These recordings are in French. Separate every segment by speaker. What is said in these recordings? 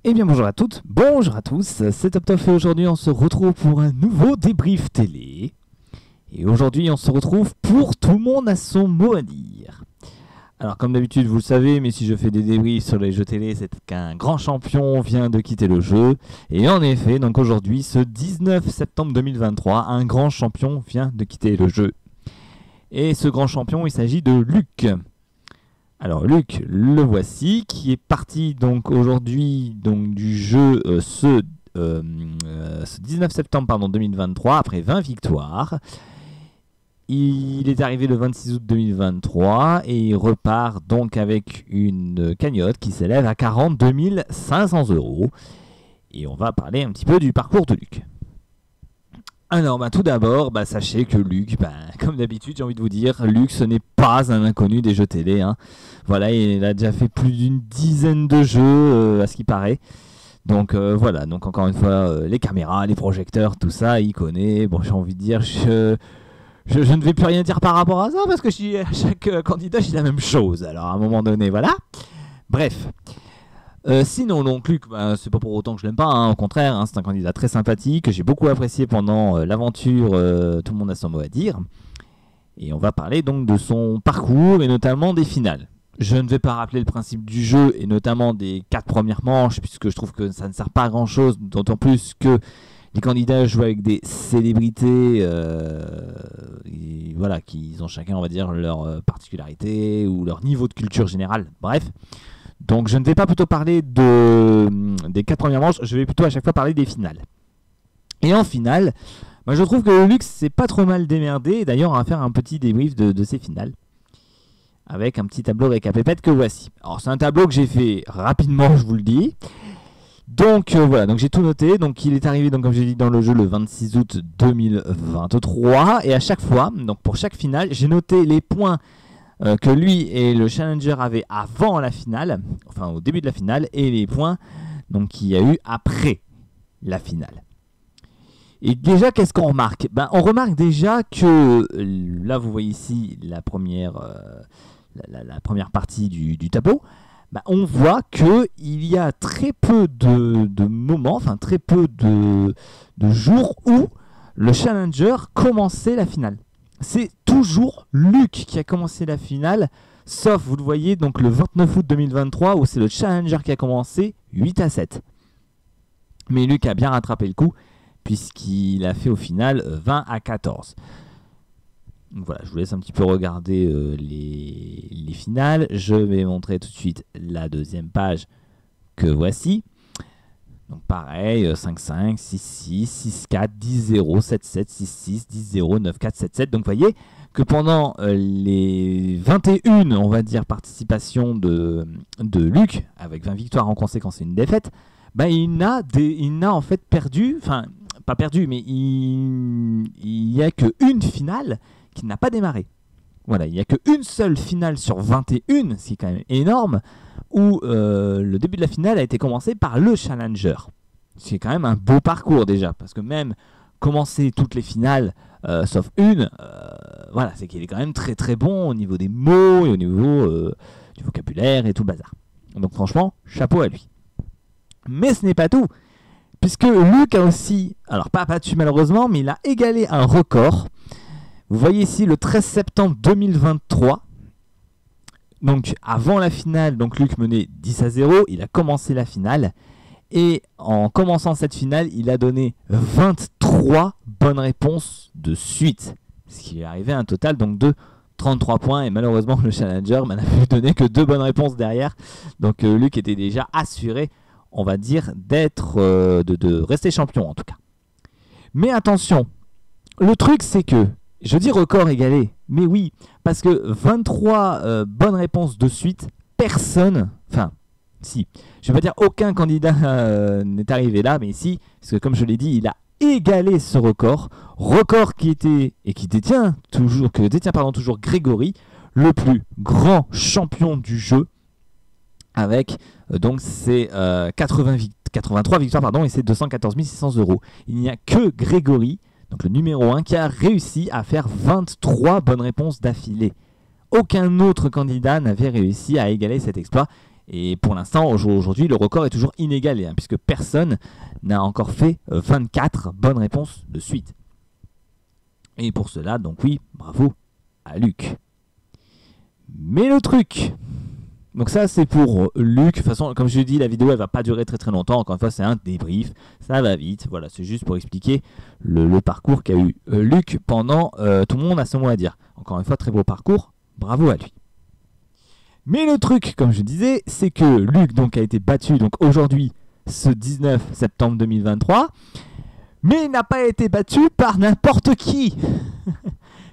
Speaker 1: Eh bien bonjour à toutes, bonjour à tous, c'est TopTop et aujourd'hui on se retrouve pour un nouveau débrief télé. Et aujourd'hui on se retrouve pour Tout le monde a son mot à dire. Alors comme d'habitude vous le savez, mais si je fais des débriefs sur les jeux télé, c'est qu'un grand champion vient de quitter le jeu. Et en effet, donc aujourd'hui, ce 19 septembre 2023, un grand champion vient de quitter le jeu. Et ce grand champion, il s'agit de Luc. Alors Luc, le voici, qui est parti donc aujourd'hui du jeu ce 19 septembre 2023 après 20 victoires. Il est arrivé le 26 août 2023 et il repart donc avec une cagnotte qui s'élève à 42 500 €. Et on va parler un petit peu du parcours de Luc. Alors tout d'abord, sachez que Luc, comme d'habitude j'ai envie de vous dire, Luc ce n'est pas un inconnu des jeux télé. Hein. Voilà, il a déjà fait plus d'une dizaine de jeux à ce qui paraît. Donc voilà, donc encore une fois, les caméras, les projecteurs, tout ça, il connaît. Bon, j'ai envie de dire, je ne vais plus rien dire par rapport à ça parce que à chaque candidat je dis la même chose. Alors à un moment donné, voilà. Bref. Sinon, donc Luc, c'est pas pour autant que je l'aime pas, hein, au contraire, hein, c'est un candidat très sympathique que j'ai beaucoup apprécié pendant l'aventure Tout le monde a son mot à dire. Et on va parler donc de son parcours et notamment des finales. Je ne vais pas rappeler le principe du jeu et notamment des 4 premières manches puisque je trouve que ça ne sert pas à grand chose, d'autant plus que les candidats jouent avec des célébrités voilà, qui ont chacun, on va dire, leur particularité ou leur niveau de culture générale. Bref. Donc je ne vais pas plutôt parler des 4 premières manches, je vais plutôt à chaque fois parler des finales. Et en finale, je trouve que le Luc s'est pas trop mal démerdé. D'ailleurs, on va faire un petit débrief de ces finales. Avec un petit tableau récapépète que voici. Alors c'est un tableau que j'ai fait rapidement, je vous le dis. Donc voilà, donc j'ai tout noté. Donc il est arrivé, donc, comme j'ai dit, dans le jeu le 26 août 2023. Et à chaque fois, donc pour chaque finale, j'ai noté les points que lui et le challenger avaient avant la finale, enfin au début de la finale, et les points qu'il y a eu après la finale. Et déjà, qu'est-ce qu'on remarque ? On remarque déjà que, là vous voyez ici la première partie du tableau, on voit qu'il y a très peu de moments, enfin très peu de jours où le challenger commençait la finale. C'est toujours Luc qui a commencé la finale, sauf, vous le voyez, donc le 29 août 2023, où c'est le challenger qui a commencé 8-7. Mais Luc a bien rattrapé le coup, puisqu'il a fait au final 20-14. Donc voilà, je vous laisse un petit peu regarder les finales. Je vais montrer tout de suite la deuxième page que voici. Donc pareil, 5-5, 6-6, 6-4, 10-0, 7-7, 6-6, 10-0, 9-4, 7-7. Donc vous voyez que pendant les 21, on va dire, participations de Luc, avec 20 victoires en conséquence et une défaite, il n'a en fait perdu, enfin pas perdu, mais il n'y a qu'une finale qui n'a pas démarré. Voilà, il n'y a qu'une seule finale sur 21, ce qui est quand même énorme, où le début de la finale a été commencé par le challenger. C'est quand même un beau parcours déjà, parce que même commencer toutes les finales, sauf une, voilà, c'est qu'il est quand même très très bon au niveau des mots et au niveau du vocabulaire et tout le bazar. Donc franchement, chapeau à lui. Mais ce n'est pas tout, puisque Luc a aussi, alors pas battu malheureusement, mais il a égalé un record. Vous voyez ici le 13 septembre 2023. Donc avant la finale, donc Luc menait 10-0, il a commencé la finale. Et en commençant cette finale, il a donné 23 bonnes réponses de suite. Ce qui est arrivé à un total donc de 33 points. Et malheureusement, le challenger n'a pu donner que 2 bonnes réponses derrière. Donc Luc était déjà assuré, on va dire, de rester champion en tout cas. Mais attention, le truc c'est que, je dis record égalé, mais oui, parce que 23 bonnes réponses de suite, personne, enfin, si, je ne vais pas dire aucun candidat n'est arrivé là, mais si, parce que comme je l'ai dit, il a égalé ce record qui était, et qui détient toujours, toujours Grégory, le plus grand champion du jeu, avec donc ses 83 victoires, et ses 214 600 €. Il n'y a que Grégory, donc le numéro 1, qui a réussi à faire 23 bonnes réponses d'affilée. Aucun autre candidat n'avait réussi à égaler cet exploit. Et pour l'instant, aujourd'hui, le record est toujours inégalé, puisque personne n'a encore fait 24 bonnes réponses de suite. Et pour cela, donc oui, bravo à Luc. Mais le truc, donc ça c'est pour Luc. De toute façon, comme je l'ai dit, la vidéo elle va pas durer très longtemps. Encore une fois, c'est un débrief, ça va vite. Voilà, c'est juste pour expliquer le parcours qu'a eu Luc pendant Tout le monde a son mot à dire. Encore une fois, très beau parcours, bravo à lui. Mais le truc, comme je disais, c'est que Luc donc a été battu donc aujourd'hui, ce 19 septembre 2023, mais il n'a pas été battu par n'importe qui.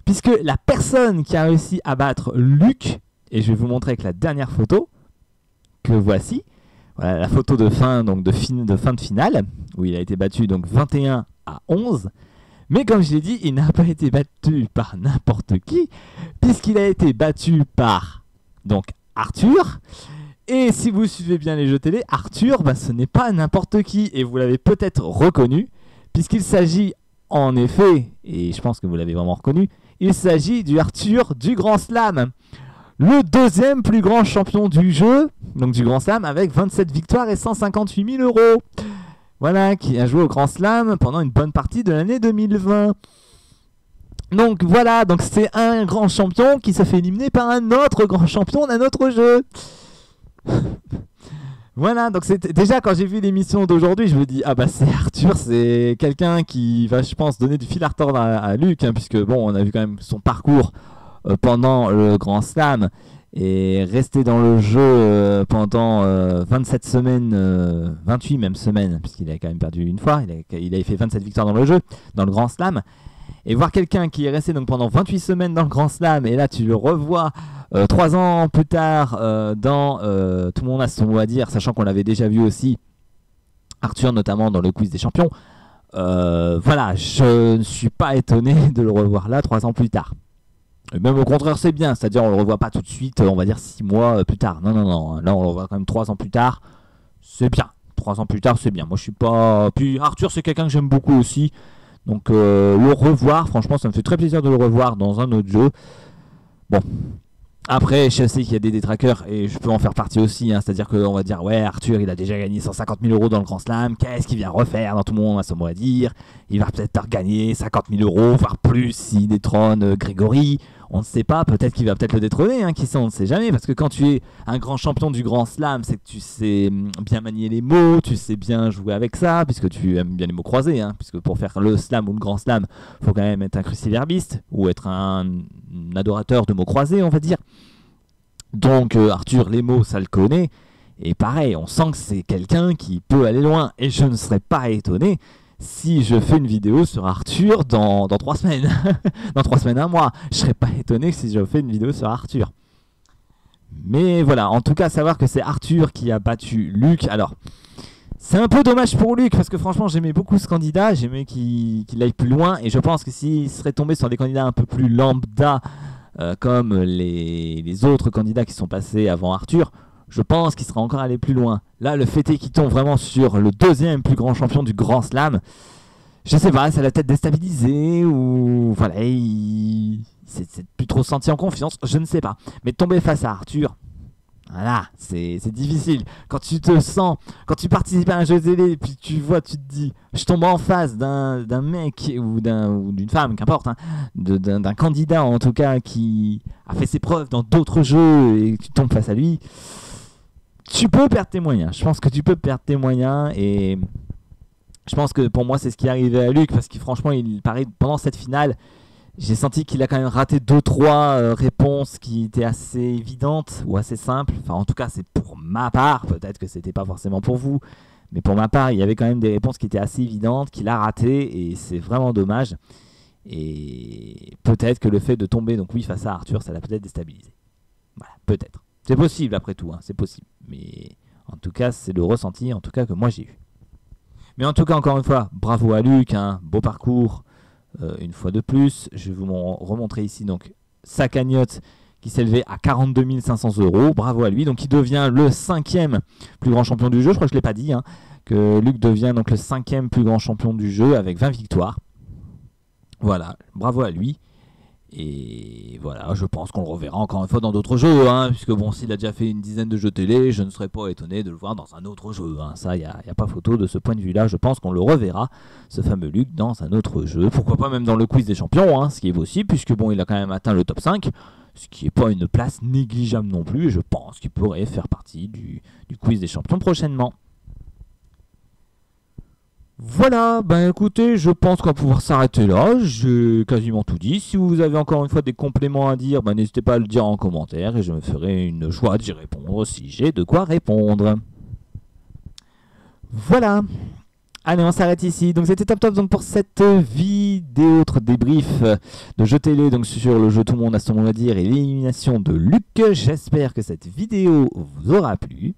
Speaker 1: Puisque la personne qui a réussi à battre Luc, et je vais vous montrer avec la dernière photo, que voici, voilà la photo de fin, donc de fin de finale, où il a été battu donc 21-11, mais comme je l'ai dit, il n'a pas été battu par n'importe qui, puisqu'il a été battu par donc Arthur. Et si vous suivez bien les jeux télé, Arthur, ce n'est pas n'importe qui, et vous l'avez peut-être reconnu, puisqu'il s'agit en effet, et je pense que vous l'avez vraiment reconnu, il s'agit du Arthur du Grand Slam, le deuxième plus grand champion du jeu, donc du Grand Slam, avec 27 victoires et 158 000 €. Voilà, qui a joué au Grand Slam pendant une bonne partie de l'année 2020. Donc voilà, donc c'est un grand champion qui se fait éliminer par un autre grand champion d'un autre jeu. Voilà, donc déjà quand j'ai vu l'émission d'aujourd'hui, je me dis ah bah c'est Arthur, c'est quelqu'un qui va, je pense, donner du fil à retordre à Luc, puisque bon, on a vu quand même son parcours pendant le Grand Slam et rester dans le jeu pendant 27 semaines, 28 même semaines, puisqu'il a quand même perdu une fois, il avait fait 27 victoires dans le jeu, dans le Grand Slam. Et voir quelqu'un qui est resté donc pendant 28 semaines dans le Grand Slam, et là tu le revois 3 ans plus tard dans Tout le monde a son mot à dire, sachant qu'on l'avait déjà vu aussi, Arthur notamment dans le quiz des champions. Voilà, je ne suis pas étonné de le revoir là 3 ans plus tard. Et même au contraire c'est bien, c'est-à-dire on le revoit pas tout de suite, on va dire 6 mois plus tard. Non, là on le revoit quand même 3 ans plus tard, c'est bien. 3 ans plus tard c'est bien, moi je suis pas... Puis Arthur c'est quelqu'un que j'aime beaucoup aussi. Donc le revoir, franchement ça me fait très plaisir de le revoir dans un autre jeu. Bon, après je sais qu'il y a des détraqueurs et je peux en faire partie aussi, c'est-à-dire qu'on va dire ouais Arthur il a déjà gagné 150 000 € dans le Grand Slam, qu'est-ce qu'il vient refaire dans Tout le monde a son mot à dire, il va peut-être gagner 50 000 €, voire plus s'il détrône Grégory, on ne sait pas, peut-être qu'il va peut-être le détrôner, qui sait, on ne sait jamais, parce que quand tu es un grand champion du Grand Slam, c'est que tu sais bien manier les mots, tu sais bien jouer avec ça, puisque tu aimes bien les mots croisés, puisque pour faire le slam ou le Grand Slam, il faut quand même être un cruciverbiste, ou être un adorateur de mots croisés, on va dire. Donc Arthur, les mots, ça le connaît, et pareil, on sent que c'est quelqu'un qui peut aller loin, et je ne serais pas étonné si je fais une vidéo sur Arthur dans 3 semaines, dans 3 semaines, un mois, je serais pas étonné si je fais une vidéo sur Arthur. Mais voilà, en tout cas, savoir que c'est Arthur qui a battu Luc. Alors, c'est un peu dommage pour Luc, parce que franchement, j'aimais beaucoup ce candidat, j'aimais qu'il aille plus loin, et je pense que s'il serait tombé sur des candidats un peu plus lambda, comme les autres candidats qui sont passés avant Arthur, je pense qu'il sera encore allé plus loin. Là, le fait est qu'il tombe vraiment sur le deuxième plus grand champion du Grand Slam. Je sais pas, ça l'a peut-être déstabilisé ou voilà, il s'est plus trop senti en confiance, je ne sais pas. Mais tomber face à Arthur, voilà, c'est difficile. Quand tu te sens, quand tu participes à un jeu télé et puis tu vois, tu te dis, je tombe en face d'un mec ou d'une femme, qu'importe, d'un candidat en tout cas qui a fait ses preuves dans d'autres jeux et tu tombes face à lui. Tu peux perdre tes moyens, je pense que tu peux perdre tes moyens et je pense que pour moi c'est ce qui est arrivé à Luc parce que franchement il paraît pendant cette finale j'ai senti qu'il a quand même raté 2-3 réponses qui étaient assez évidentes ou assez simples, enfin en tout cas c'est pour ma part, peut-être que c'était pas forcément pour vous, mais pour ma part il y avait quand même des réponses qui étaient assez évidentes qu'il a ratées et c'est vraiment dommage et peut-être que le fait de tomber donc oui face à Arthur ça l'a peut-être déstabilisé, voilà peut-être. C'est possible après tout, c'est possible. Mais en tout cas, c'est le ressenti en tout cas que moi j'ai eu. Mais en tout cas, encore une fois, bravo à Luc, beau parcours, une fois de plus. Je vais vous remontrer ici donc sa cagnotte qui s'élevait à 42 500 €. Bravo à lui. Donc il devient le 5e plus grand champion du jeu. Je crois que je ne l'ai pas dit, que Luc devient donc le 5e plus grand champion du jeu avec 20 victoires. Voilà, bravo à lui. Et voilà, je pense qu'on le reverra encore une fois dans d'autres jeux, hein, puisque bon, s'il a déjà fait une dizaine de jeux télé, je ne serais pas étonné de le voir dans un autre jeu. Hein. Ça, il n'y a pas photo de ce point de vue-là. Je pense qu'on le reverra, ce fameux Luke, dans un autre jeu. Pourquoi pas même dans le quiz des champions, hein, ce qui est possible, puisque bon, il a quand même atteint le top 5, ce qui n'est pas une place négligeable non plus. Et je pense qu'il pourrait faire partie du quiz des champions prochainement. Voilà, ben écoutez, je pense qu'on va pouvoir s'arrêter là, j'ai quasiment tout dit. Si vous avez encore une fois des compléments à dire, ben n'hésitez pas à le dire en commentaire et je me ferai une joie d'y répondre si j'ai de quoi répondre. Voilà, allez on s'arrête ici. Donc c'était top donc pour cette vidéo, autre débrief de jeu télé donc sur le jeu Tout le monde a son mot à dire et l'élimination de Luc. J'espère que cette vidéo vous aura plu.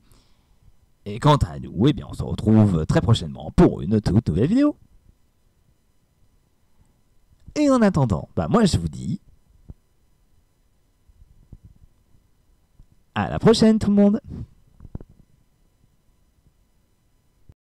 Speaker 1: Et quant à nous, eh bien, on se retrouve très prochainement pour une toute nouvelle vidéo. Et en attendant, bah moi je vous dis à la prochaine tout le monde.